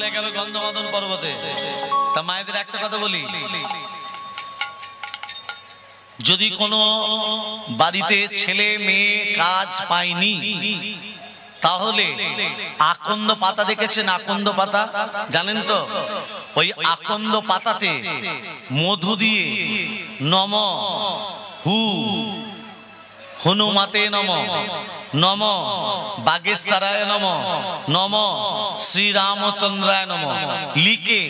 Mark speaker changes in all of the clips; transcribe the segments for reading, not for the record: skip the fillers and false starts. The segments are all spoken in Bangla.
Speaker 1: চলে গেল গন্ধমাদন পর্বতে। তা মায়েদের একটা কথা বলি, যদি কোনো বাড়িতে ছেলে মেয়ে কাজ পায়নি তাহলে আকন্দ পাতা দেখেছেন? আকন্দ পাতা জানেন তো? ওই আকন্দ পাতাতে মধু দিয়ে নম হু হনুমাতে নম, নম বাগেশ্বরায় নম, নম শ্রীরামচন্দ্রায় নম লিখে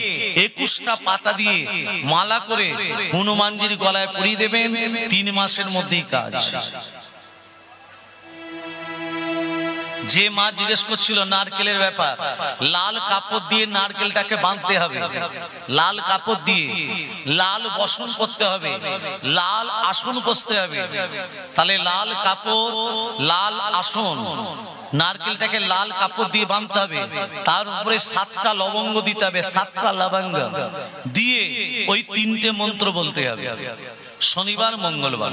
Speaker 1: 21টা পাতা দিয়ে মালা করে হনুমানজির গলায় পরিয়ে দেবেন। 3 মাসের মধ্যেই কাজ। যে মা জিজ্ঞেস করছিল নারকেলের ব্যাপার, লাল কাপড় দিয়ে নারকেলটাকে বাঁধতে হবে, লাল কাপড় দিয়ে লাল বসন করতে হবে, লাল আসন বসতে হবে। তাহলে লাল কাপড়, লাল আসন, নারকেলটাকে লাল কাপড় দিয়ে বাঁধতে হবে, তার উপরে 7টা লবঙ্গ দিতে হবে, 7টা লবঙ্গ দিয়ে ওই 3টে মন্ত্র বলতে হবে শনিবার মঙ্গলবার।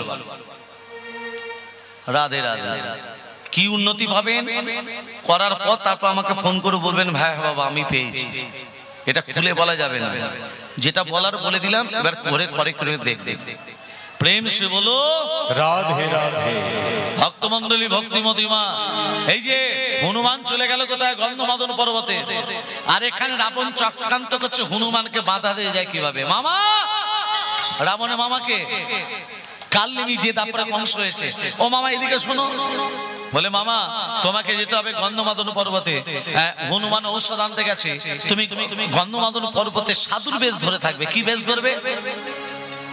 Speaker 1: রাধে রাধে। কি উন্নতি পাবেন করার পর তারপর আমাকে ফোন করে বলবেন ভাই বাবা আমি পেয়েছি। এটা খুলে বলা যাবে না, যেটা বলার বলে দিলাম, এবার করে করে করে দেখবে। প্রেম সে বলো
Speaker 2: রাধে রাধে।
Speaker 1: ভক্তমন্ডলী, ভক্তিমতী মা, এই যে হনুমান চলে গেল কোথায়? গন্ধমাদন পর্বতে। আর এখানে রাবণ চক্রান্ত করছে হনুমানকে বাধা দিয়ে যায় কিভাবে। মামা রাবণের মামাকে কালনেমি যে দাপড়া কংস হয়েছে, ও মামা এদিকে শোনো। বলে মামা তোমাকে যেতে হবে গন্ধমাদন পর্বতে, হনুমান ঔষধ আনতে গেছে, তুমি গন্ধমাদন পর্বতে সাধুর বেশ ধরে থাকবে। কি বেশ ধরবে?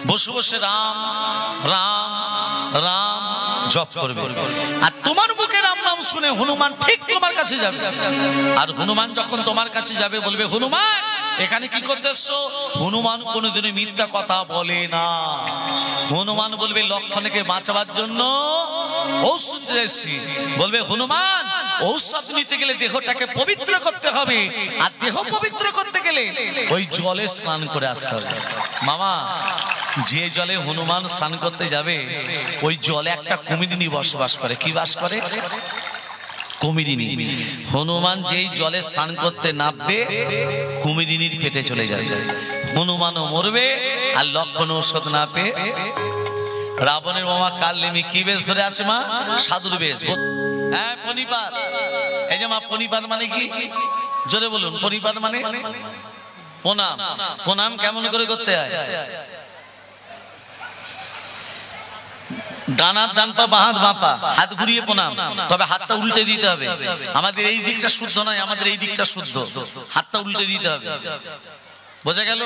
Speaker 1: বসে বসে রাম রাম রাম জপ করবে, আর তোমার মুখে রাম নাম শুনে হনুমান ঠিক তোমার কাছে যাবে। আর হনুমান যখন তোমার কাছে যাবে বলবে হনুমান এখানে কি করতে এসছো? হনুমান কোনোদিনই মিথ্যা কথা বলে না। হনুমান বলবে লক্ষণকে বাঁচাবার জন্য ঔষধ এসেছি। বলবে হনুমান ঔষধ নিতে গেলে দেহটাকে পবিত্র করতে হবে, আর দেহ পবিত্র করতে গেলে ওই জলে স্নান করে আসতে হবে। মামা যে জলে হনুমান স্নান করতে যাবে ওই জলে একটা কুমিরিনী বসবাস করে। কি বাস করে? কুমিরিনী। হনুমান যেই জলে স্নান করতে নামবে কুমিরিনীর পেটে চলে যাবে, হনুমানও মরবে আর লক্ষণ ঔষধ না পেয়ে। রাবণের মামা কালনেমি কি বেশ ধরে আছে মা? সাধুর বেশ। হ্যাঁ পনিপাত। এই যে মা পনিপাত মানে কি জোরে বলুন? পনিপাত মানে প্রণাম। প্রণাম কেমন করে করতে হয়? ডানার ডান পা বাঁ হাত বাঁ পা, হাত ঘুরিয়ে প্রণাম, তবে হাতটা উল্টে দিতে হবে। আমাদের এই দিকটা শুদ্ধ নয়, আমাদের এই দিকটা শুদ্ধ, হাতটা উল্টে দিতে হবে। বোঝা গেল?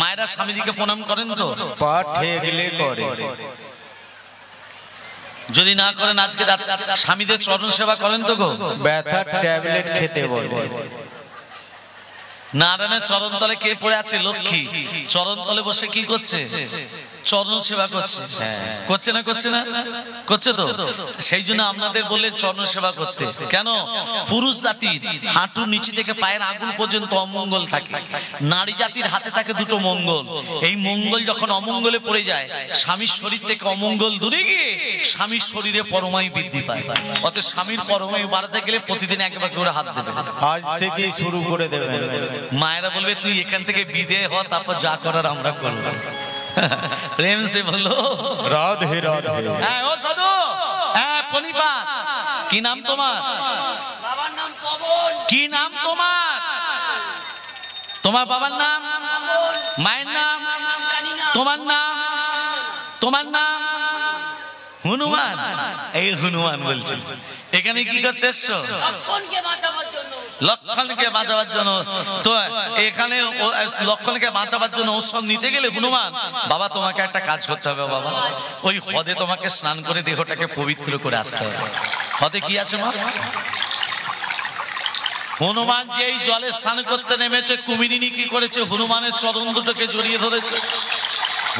Speaker 1: মায়েরা স্বামীজিকে প্রণাম করেন তো?
Speaker 2: পা ঠেকলে করে।
Speaker 1: যদি না করেন আজকে রাত স্বামীদের চরণ সেবা করেন তো গো?
Speaker 2: ব্যথার ট্যাবলেট খেতে বলবে।
Speaker 1: নারায়ণের চরণ তলে কে পড়ে আছে? লক্ষ্মী। চরণ তলে বসে কি করছে? চরণ সেবা করছে। করছে না? করছে না? করছে তো। সেই জন্য আপনাদের বললেন চরণ সেবা করতে। কেন? পুরুষ জাতির হাঁটুর নিচে থেকে পায়ের আঙুল পর্যন্ত অমঙ্গল থাকে, নারী জাতির হাতে থাকে 2টো মঙ্গল। এই মঙ্গল যখন অমঙ্গলে পড়ে যায় স্বামীর শরীর থেকে অমঙ্গল দূরে গিয়ে স্বামীর শরীরে পরমায়ু বৃদ্ধি পায়। অতএব স্বামীর পরমায়ু বাড়াতে গেলে প্রতিদিন একবার করে হাত দেবে।
Speaker 2: আজ থেকেই শুরু করে দেবেন।
Speaker 1: মায়েরা বলবে তুই এখান থেকে বিদেয় হ, তারপর যা করার আমরা করব। প্রেম সে বলো
Speaker 2: রাধে রাধে।
Speaker 1: হ্যাঁ ও সাধু, হ্যাঁ পনিপাত, কি নাম তোমার?
Speaker 3: বাবার নাম পবন।
Speaker 1: কি নাম তোমার? তোমার বাবার নাম? মায়ের নাম? তোমার নাম? তোমার নাম? হনুমান। এই হনুমান বলছে এখানে কি করতে এসছো?
Speaker 3: লক্ষণকে বাঁচাবার জন্য।
Speaker 1: লক্ষণকে বাঁচাবার জন্য। তো এখানে লক্ষণকে বাঁচাবার জন্য ঔষধ নিতে গেলে হনুমান বাবা তোমাকে একটা কাজ করতে হবে বাবা, ওই হ্রদে তোমাকে স্নান করে দেহটাকে পবিত্র করে আসতে হবে। হ্রদে কি আছে মা? হনুমান যেই জলে স্নান করতে নেমেছে কুমিরিনী কি করেছে? হনুমানের চরণ দুটোকে জড়িয়ে ধরেছে।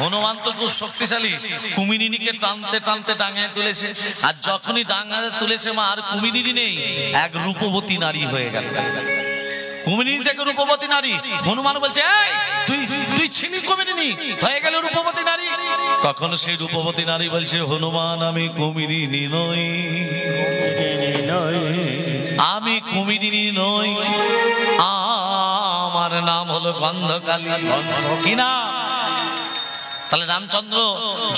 Speaker 1: হনুমান তো খুব শক্তিশালী, কুমিরিনীকে টানতে টানতে ডাঙায় তুলেছে। আর যখনই ডাঙায় তুলেছে মা আর কুমিরিনী নেই, এক রূপবতী নারী হয়ে গেল। কুমিরিনী থেকে রূপবতী নারী। হনুমান বলছে এই তুই তুই ছিলি কুমিরিনী, হয়ে গেল রূপবতী নারী। তখন সেই রূপবতী নারী বলছে হনুমান আমি কুমিরিনী নই, আমি কুমিরিনী নই, হলো গন্ধকালী। কি না? তাহলে রামচন্দ্র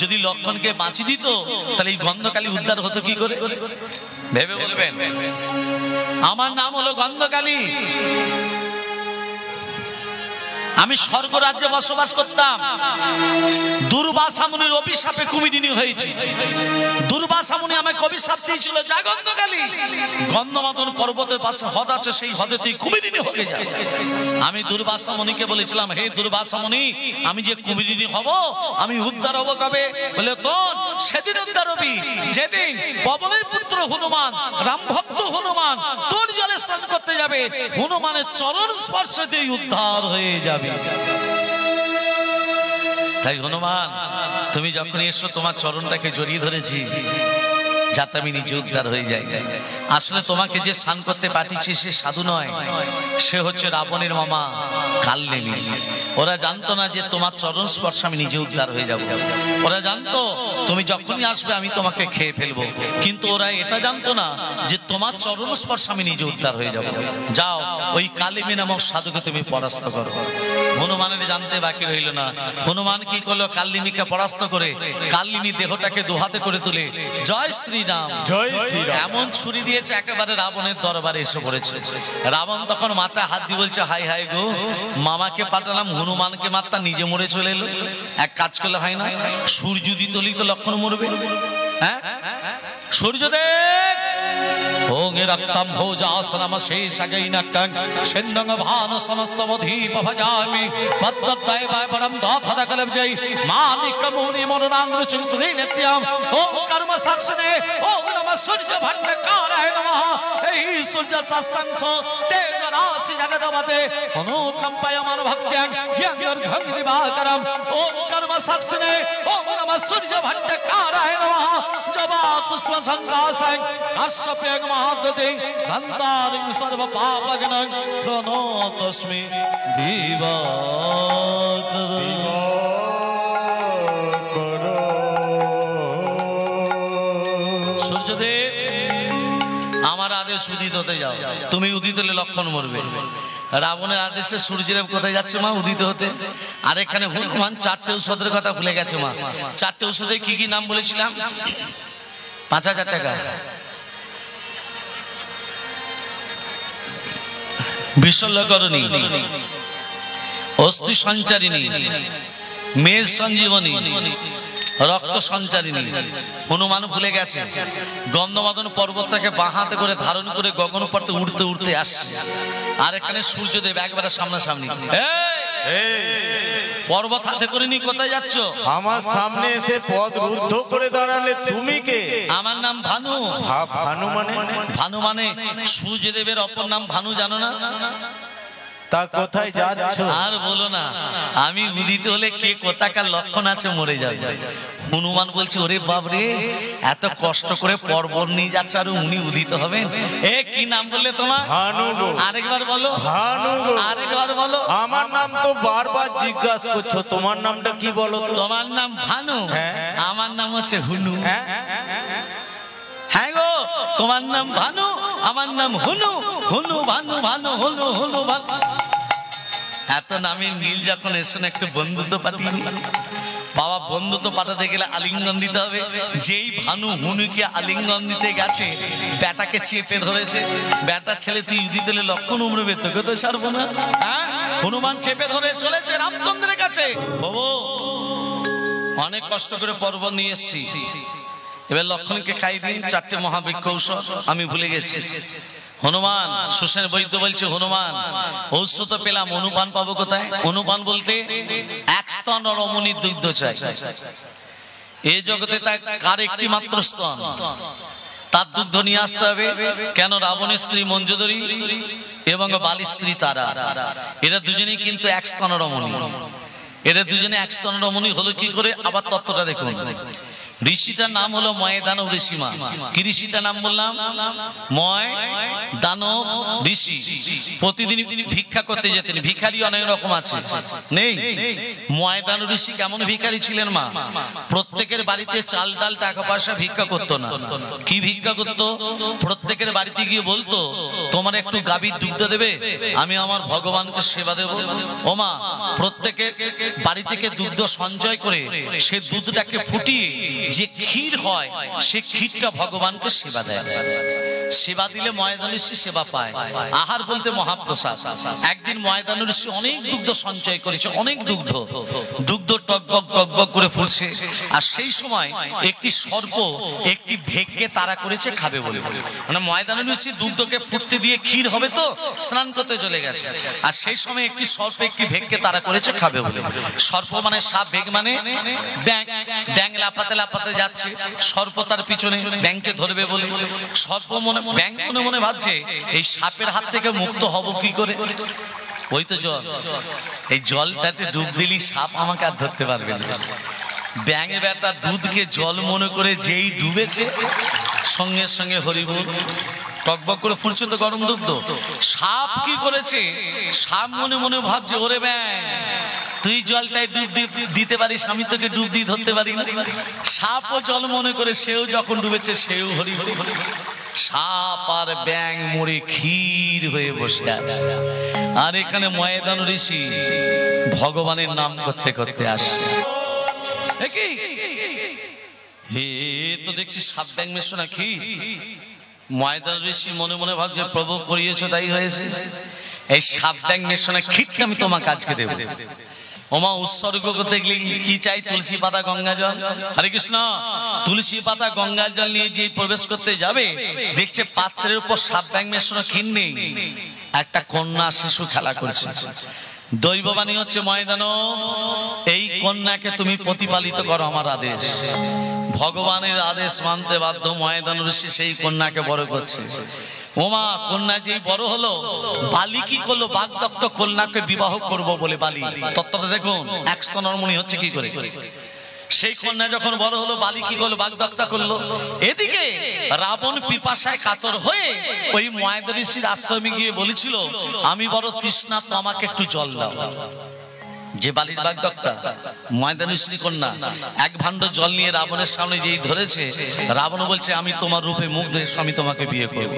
Speaker 1: যদি লক্ষণকে বাঁচিয়ে দিত তাহলে এই গন্ধকালী উদ্ধার হতো কি করে? ভেবে বলবেন। আমার নাম হলো গন্ধকালী। আমি স্বর্গ রাজ্যে বসবাস করতাম। দুর্বাসা মুনির অভিশাপে কুমিরিনী হয়েছি। দুর্বাসা মুনি আমাকে অভিশাপ দিয়েছিল, যা গন্ধকালী, গন্ধমাদন পর্বতের পাশে হ্রদ আছে, সেই হ্রদে তুই কুমিরিনী হয়ে যা। আমি দুর্বাসা মুনিকে বলেছিলাম, হে দুর্বাসা মুনি, আমি যে কুমিরিনী হব, আমি উদ্ধার হব কবে? বলে তোর সেদিন উদ্ধার হবি যেদিন পবনের পুত্র হনুমান, রাম ভক্ত হনুমান তোর জলে স্নান করতে যাবে। হনুমানের চরণ স্পর্শতেই উদ্ধার হয়ে যাবে। তাই হনুমান, তুমি যখন এসো তোমার চরণটাকে জড়িয়ে ধরেছি যাতে আমি নিজে উদ্ধার হয়ে যাই। আসলে তোমাকে যে স্নান করতে পাঠিয়েছি সে সাধু নয়, সে হচ্ছে রাবণের মামা কালনেমি। ওরা জানতো না যে তোমার চরণ স্পর্শ আমি নিজে উদ্ধার হয়ে যাব। ওরা জানতো তুমি যখনই আসবে আমি তোমাকে খেয়ে ফেলবো, কিন্তু ওরা এটা জানতো না যে তোমার চরণ স্পর্শ আমি নিজে উদ্ধার হয়ে যাব। যাও ওই কালিমী নামক সাধুকে তুমি পরাস্ত করো। হনুমানের জানতে বাকি রইল না। হনুমান কি করলো? কালিমীকে পরাস্ত করে কালিমী দেহটাকে দুহাতে করে তুলে জয় শ্রীরাম,
Speaker 2: জয় শ্রীরাম
Speaker 1: এমন ছুরি দিয়েছে একেবারে রাবণের দরবারে এসে পড়েছে। রাবণ তখন মাথায় হাত দিয়ে বলছে, হাই হাই গো, মামাকে পাঠালাম হনুমানকে মারতা, নিজে মরে চলে এলো। এক কাজ করলে হয় না? সূর্য উদিত হলেই তো লক্ষণ মরবে। হ্যাঁ, সূর্যদেব ওং রক্তম ভোজাসনম শেষগৈনকং সিন্ধং ভান সমস্তমধীপ ভজামি পদ্মদ্বয় পরম দাথদকলবজৈ মানিক মুনি মনোরাঙ্গ চিন্তুনি নিত্যম ওং কর্ম সাক্ষিণে ওং নমঃ সূর্য ভণ্ডকারায় নমঃ। এই সূর্য সৎসংস তেজ রাশি জগদপতে অনুকম্পয়মান ভক্ত্যং জ্ঞানর্ঘং দিবাকরম ওং কর্ম সাক্ষিণে ওং নমঃ সূর্য ভণ্ডকারায় নমঃ। জবা পুষ্প সংকাশং কাশ্যপেং মহাদতে গন্তারিং সর্ব পাপগণং প্রণতস্মি দিবাকর। সূর্যদেব, আমার আদেশ উদিত হতে যাও। তুমি উদিত হলে লক্ষণ মরবে। রাবণের আদেশে সূর্যদেব কোথায় যাচ্ছে মা? উদিত হতে। আর এখানে হনুমান 4টে ঔষধের কথা ভুলে গেছে মা। 4টে ঔষধে কি কি নাম বলেছিলাম? 5000 টাকা। বিশল্যকরণী, অস্থি সঞ্চারিণী, মেষ সঞ্জীবনী, রক্ত সঞ্চারিণী। হনুমান ভুলে গেছে। গন্ধমাদন পর্বতটাকে বাঁ হাতে করে ধারণ করে গগন পথে উড়তে উড়তে আসছে। আর এখানে সূর্যদেব একবারে সামনাসামনি। পর্বত হাতে করে নি কোথায় যাচ্ছ?
Speaker 2: আমার সামনে এসে পদ রুদ্ধ করে দাঁড়ালে তুমি কে?
Speaker 1: আমার নাম ভানু।
Speaker 2: ভানু মানে?
Speaker 1: ভানু মানে সূর্যদেবের অপর নাম ভানু, জানো না?
Speaker 2: তা কোথায় যাচ্ছ?
Speaker 1: আর বলো না, আমি উদিত হলে কে কোথাকার লক্ষণ আছে মরে যাবে। হনুমান বলছে, ওরে বাবরে, এত কষ্ট করে পর্বত নিয়ে যাচ্ছে আর উনি উদিত হবেন? এ কি নাম বললে তোমার?
Speaker 2: ভানু গো।
Speaker 1: আরেকবার বলো।
Speaker 2: ভানু গো।
Speaker 1: আরেকবার বলো।
Speaker 2: আমার নাম তো বারবার জিজ্ঞাসা করছো, তোমার নামটা কি বলো তো?
Speaker 1: তোমার নাম ভানু, আমার নাম হচ্ছে হুনু।
Speaker 2: হ্যাঁ
Speaker 1: হ্যাঁ গো, তোমার নাম ভানু, আমার নাম হুনু। হুনু ভানু, ভানু হুনু, হুনু ভানু। এত নামের মিল যখন এসো না, একটু বন্ধুত্ব পাঠিয়ে নি। বাবা, বন্ধুত্ব পাঠাতে গেলে আলিঙ্গন দিতে হবে। যেই ভানু হুনুকে আলিঙ্গন দিতে গেছে, ব্যাটাকে চেপে ধরেছে। ব্যাটার ছেলে তুই উদিত হলে লক্ষণ উমড়বে, তোকে তো ছাড়বো না। হ্যাঁ, হনুমান চেপে ধরে চলেছে রামচন্দ্রের কাছে। বাবু, অনেক কষ্ট করে পর্বত নিয়ে এসছি, এবার লক্ষণকে খাই দিন 4টে মহাবৃক্ষ ঔষধ। আমি ভুলে গেছি। হনুমান, সুসেন বৈদ্য বলছে, হনুমান ঔষধ তো পেলাম, অনুপান পাবো কোথায়? অনুপান বলতে এক স্তন রমণীর দুগ্ধ চাই। এই জগতে কার একটি মাত্র স্তন, তার দুগ্ধ নিয়ে আসতে হবে। কেন? রাবণের স্ত্রী মঞ্জুদরী এবং বালির স্ত্রী তারা, এরা দুজনেই কিন্তু এক স্তন রমণী। এরা দুজনে এক স্তন রমণী হলো কি করে? আবার তত্ত্বটা দেখুন। ঋষিটার নাম হলো ময় দানব ঋষিমা। কি ঋষিটার নাম বললাম? ময় দানব ঋষি। প্রতিদিন ভিক্ষা করতে যেতেন। ভিখারি অনেক রকম আছে, নেই? ময় দানব ঋষি কেমন ভিখারি ছিলেন মা? প্রত্যেকের বাড়িতে চাল ডাল টাকা পয়সা ভিক্ষা করতো না। কি ভিক্ষা করতো? প্রত্যেকের বাড়িতে গিয়ে বলতো, তোমার একটু গাভীর দুগ্ধ দেবে, আমি আমার ভগবানকে সেবা দেব। ও মা, প্রত্যেকের বাড়ি থেকে দুগ্ধ সঞ্চয় করে সে দুধটাকে ফুটিয়ে যে ক্ষীর হয়, সে ক্ষীরটা ভগবানকে সেবা দেয়। সেবা দিলে ময়দান ঋষি সেবা পায়। আহার বলতে মহাপ্রসাদ। একদিন ময়দান ঋষি অনেক দুগ্ধ সঞ্চয় করেছে, অনেক দুগ্ধ টকবক টকবক করে ফুটছে। আর সেই সময় একটি সর্প একটি ভেগকে তাড়া করেছে খাবে বলে। মানে ময়দান ঋষি দুগ্ধকে ফুটতে দিয়ে ক্ষীর হবে তো স্নান করতে চলে গেছে, আর সেই সময় একটি সর্প একটি ভেগকে তাড়া করেছে খাবে বলে। সর্প মানে সাপ, ভেগ মানে ব্যাঙ। ব্যাঙ লাফাতে লাফাতে যাচ্ছে, সর্প তার পিছনে ব্যাঙকে ধরবে বলে। সর্প ব্যাঙ মনে মনে ভাবছে, এই সাপের হাত থেকে মুক্ত হব কি করে? ওই তো জল, এই জলটাতে ডুব দিলি সাপ আমাকে আর ধরতে পারবে না। ব্যাঙ বেটা দুধকে জল মনে করে যেই ডুবেছে, সঙ্গে সঙ্গে হরিবোল টকবক করে ফুটছে তো গরম দুগ্ধ। সাপ কি করেছে? সাপ মনে মনে ভাবছে, ওরে ব্যাঙ, তুই জলটায় ডুব দিতে পারিস, আমি তোকে ডুব দিয়ে ধরতে পারি না। সাপও জল মনে করে সেও যখন ডুবেছে, সেও হরিবোল। সাপ আর ব্যাঙ মরে ক্ষীর হয়ে বসে আছে। আর এখানে ময়দান ঋষি ভগবানের নাম করতে করতে আসছে। হে, তো দেখছি সাপ ব্যাঙ মেশো না কি? ময়দান ঋষি মনে মনে ভাবছে, প্রভু করিয়েছো তাই হয়েছে। এই সাপ ব্যাঙ মেশো না ক্ষীরটা আমি তোমাকে আজকে দেবো। ওমা, উৎসর্গ করতে গেলে কি চাই? তুলসী পাতা, গঙ্গা জল। হরে কৃষ্ণ। তুলসী পাতা গঙ্গা জল নিয়ে যে প্রবেশ করতে যাবে, দেখছে পাত্রের উপর সাপ ব্যাঙ মেশানো ক্ষীর নেই, একটা কন্যা শিশু খেলা করছে। দৈববাণী হচ্ছে, ময়দান, এই কন্যাকে তুমি প্রতিপালিত করো, আমার আদেশ। ভগবানের আদেশ মানতে বাধ্য ময়দান ঋষি সেই কন্যাকে বড় করছে। ওমা, কন্যা যেই বড় হলো, বালি কি করলো? বাগদত্ত কন্যাকে বিবাহ করব বলে বালি, তত্ত্বটা দেখুন এক স্তনরমণি হচ্ছে কি করে। সেই কন্যা যখন বড় হলো, বালি কি করলো? বাগদত্তা করলো। এদিকে রাবণ পিপাসায় কাতর হয়ে ওই ময়দান ঋষির আশ্রমে গিয়ে বলেছিল, আমি বড় তৃষ্ণার্ত, আমাকে একটু জল দাও। যে বালির বাগদত্তা ময়দান ঋষির কন্যা এক ভাণ্ড জল নিয়ে রাবণের সামনে যেই ধরেছে, রাবণ বলছে, আমি তোমার রূপে মুগ্ধ, আমি তোমাকে বিয়ে করব।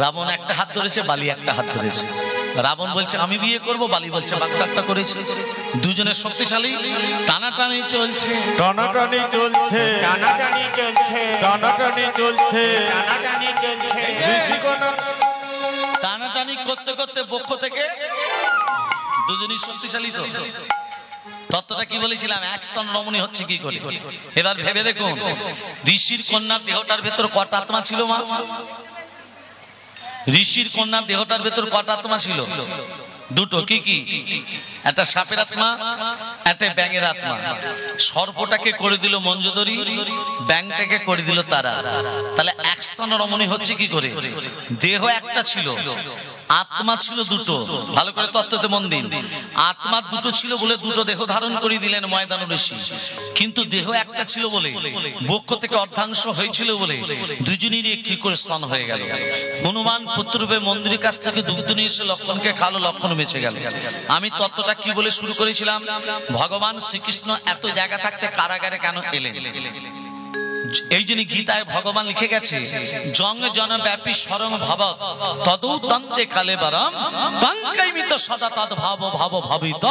Speaker 1: রাবণ একটা হাত ধরেছে, বালি একটা হাত ধরেছে। রাবণ বলছে, আমি বিয়ে করব, বালি বলছে বাগদত্তা করেছে। দুজনের শক্তিশালী, টানাটানি চলছে,
Speaker 2: টানাটানি চলছে, টানাটানি চলছে, টানাটানি চলছে, টানাটানি চলছে।
Speaker 1: টানাটানি করতে করতে বক্ষ থেকে দুজনই শক্তিশালী। তো তত্ত্বটা কি বলেছিলাম? এক স্তন রমণী হচ্ছে কি করে। এবার ভেবে দেখুন, ঋষির কন্যার দেহটার ভেতর কটা আত্মা ছিল মা? ঋষির কন্যার দেহটার ভেতর কটা আত্মা ছিল? দুটো। কি কি? একটা সাপের আত্মা, একটা ব্যাঙের আত্মা। সর্পটাকে করে দিল মঞ্জুদরি, ব্যাঙটাকে করে দিল তারা। তাহলে এক স্তন রমণী হচ্ছে কি করে? দেহ একটা ছিল, আত্মা ছিল দুটো। ভালো করে তত্ত্বতে মন দিন। আত্মা দুটো ছিল বলে দুটো দেহ ধারণ করে দিলেন ময়দান ঋষি, কিন্তু দেহ একটা ছিল বলে, বক্ষ থেকে অর্ধাংশ হয়েছিল বলে দুজনেরই একটি করে স্তন হয়ে গেল। হনুমান পুত্ররূপে মন্দিরের কাছ থেকে দুগ্ধ নিয়ে এসে লক্ষণকে খালো, লক্ষণ বেঁচে গেল। আমি তত্ত্বটা কি বলে শুরু করেছিলাম? ভগবান শ্রীকৃষ্ণ এত জায়গা থাকতে কারাগারে কেন এলেন? এই জন্য গীতায় ভগবান লিখে গেছে, জং জন ব্যাপী সরং ভাবত তদৌ তন্তে কালে বরম তঙ্কাইমিত সদা তদ ভাব ভাব ভাবিত।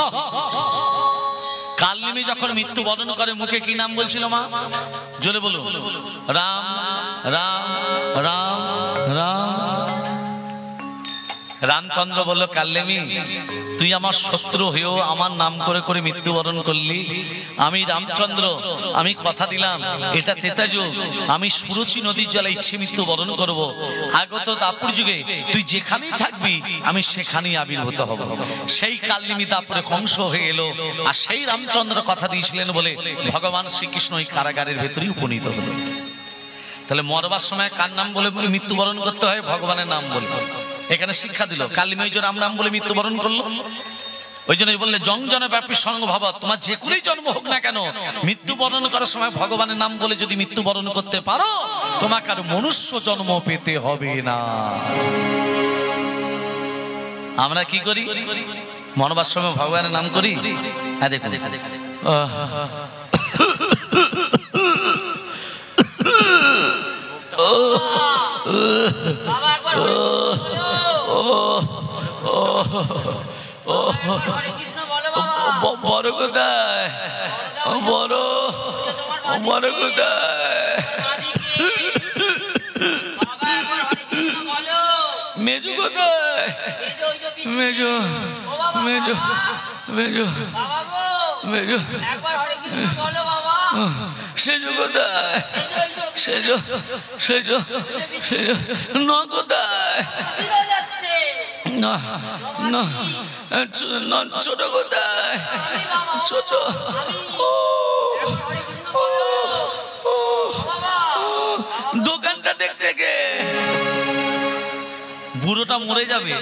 Speaker 1: কালনেমি যখন মৃত্যু বরণ করে, মুখে কি নাম বলছিল মা? জোরে বলুন, রাম রাম রাম রাম। রামচন্দ্র বলল, কালনেমি, তুই আমার শত্রু হয়েও আমার নাম করে করে মৃত্যুবরণ করলি। আমি রামচন্দ্র, আমি কথা দিলাম, এটা ত্রেতা যুগ, আমি সুরুচি নদীর জলে ইচ্ছে মৃত্যুবরণ করব। আগত দাপুর যুগে তুই যেখানেই থাকবি, আমি সেখানেই আবির্ভূত হব। সেই কালনেমি দাপুরে কংস হয়ে এলো, আর সেই রামচন্দ্র কথা দিয়েছিলেন বলে ভগবান শ্রীকৃষ্ণ ওই কারাগারের ভেতরেই উপনীত হলো। তাহলে মরবার সময় কার নাম বলে বলে মৃত্যুবরণ করতে হয়? ভগবানের নাম বলে। এখানে শিক্ষা দিল, কালিময় রাম রাম বলে মৃত্যুবরণ করলো। ওই জন্য বললে জনজনে ব্যাপী সঙ্গ ভাব, তোমার যে কোনোই জন্ম হোক না কেন, মৃত্যুবরণ করার সময় ভগবানের নাম বলে যদি মৃত্যুবরণ করতে পারো, তোমাকে আর মনুষ্য জন্ম পেতে হবে না। আমরা কি করি? মরবার সময় ভগবানের নাম করি। দেখুন,
Speaker 3: বাবা একবার হরে কৃষ্ণ বলো বাবা।
Speaker 1: বড় কোথায়? বড় বড় কোথায়?
Speaker 3: বাবা একবার হরে কৃষ্ণ বলো।
Speaker 1: মেজু কোথায়? মেজু মেজু মেজু
Speaker 3: বাবা গো
Speaker 1: মেজু
Speaker 3: একবার হরে কৃষ্ণ বলো বাবা।
Speaker 1: সেজু কোথায়? সেজু সেজু সেজু ন কোথায়?
Speaker 3: ফিরে যাচ্ছে
Speaker 1: না না ছোট কোথায়? ছোট
Speaker 3: হরে কৃষ্ণ বলো বাবা।
Speaker 1: দোকানটা দেখছে কে? বুড়োটা মরে যাবে,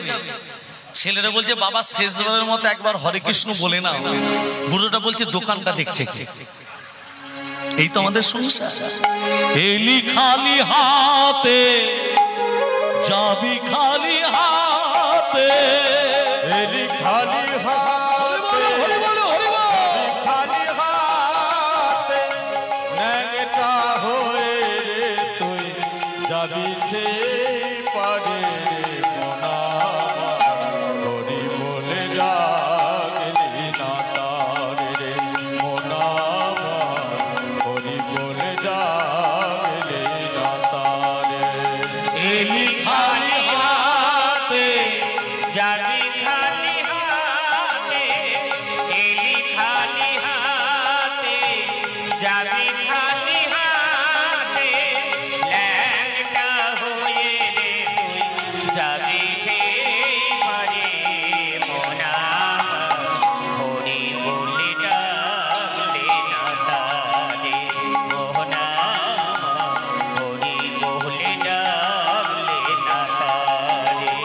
Speaker 1: ছেলেরা বলছে বাবা শেষবারের মতো একবার হরে কৃষ্ণ বলে না। বুড়োটা বলছে দোকানটা দেখছে কে? এই তো আমাদের সংসার। এলি খালি হাতে যাবি খালি হাতে,
Speaker 2: এলি খালি হাতে, খালি হাতে, ন্যাংটা হয়ে তুই যাবি সেই পারে মোনা, হরি বলে ডাকলি না তারে রে মোনা, হরি বলে ডাকলি না তারে।
Speaker 1: এলি খালি হাতে
Speaker 4: যাবি খালি হাতে, এলি খালি হাতে, যাবি খালি হাতে, ল্যাংটা হয়ে রে তুই যাবি সেই ঘরে মোনা, হরি বলে ডাকলে না তারে মোনা, হরি বলে ডাকলে না তারে।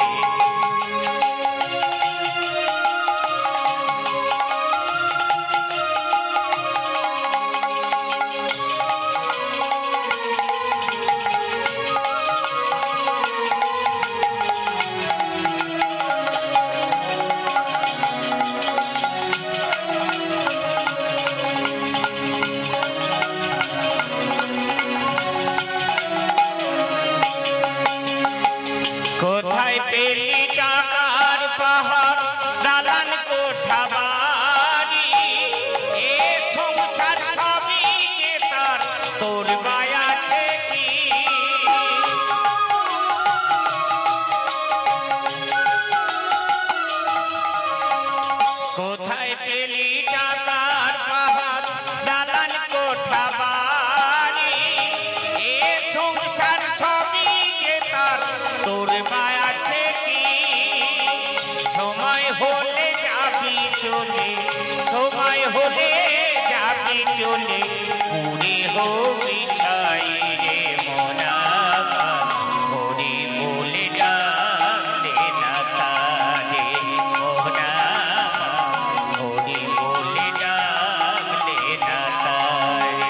Speaker 4: কোথায় পেলি টাকার পাহাড়, দালান কোঠা বাড়ি, এ সংসার সবই যে তার, তোর গায়ে আছে কি? কোথায় পেলি টাকার পাহাড়, দালান কোঠা বাড়ি, এ সংসার সবই যে তার, তোর গায়ে আছে কি? সময় হলে যাবি চলে, সময় হলে যাবি চলে, পুরে হবি ছাই রে মোনা, হরি বলে ডাকলে না তারে মোনা, হরি বলে ডাকলে না তারে।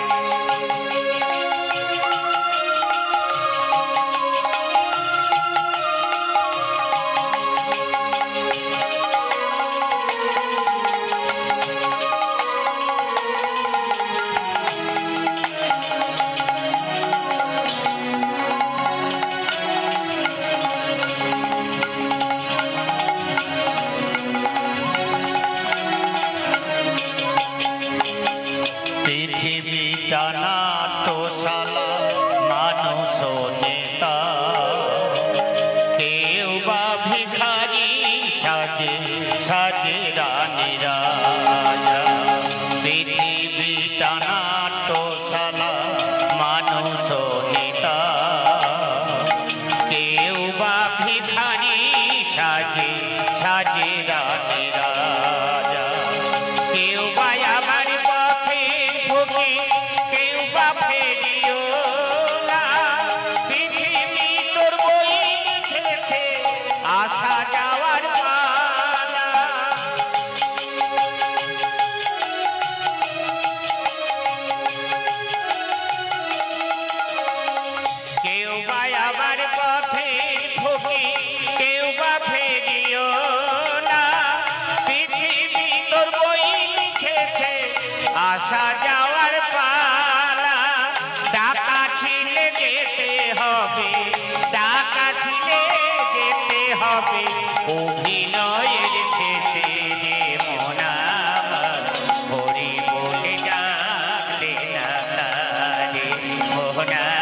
Speaker 4: মোহনা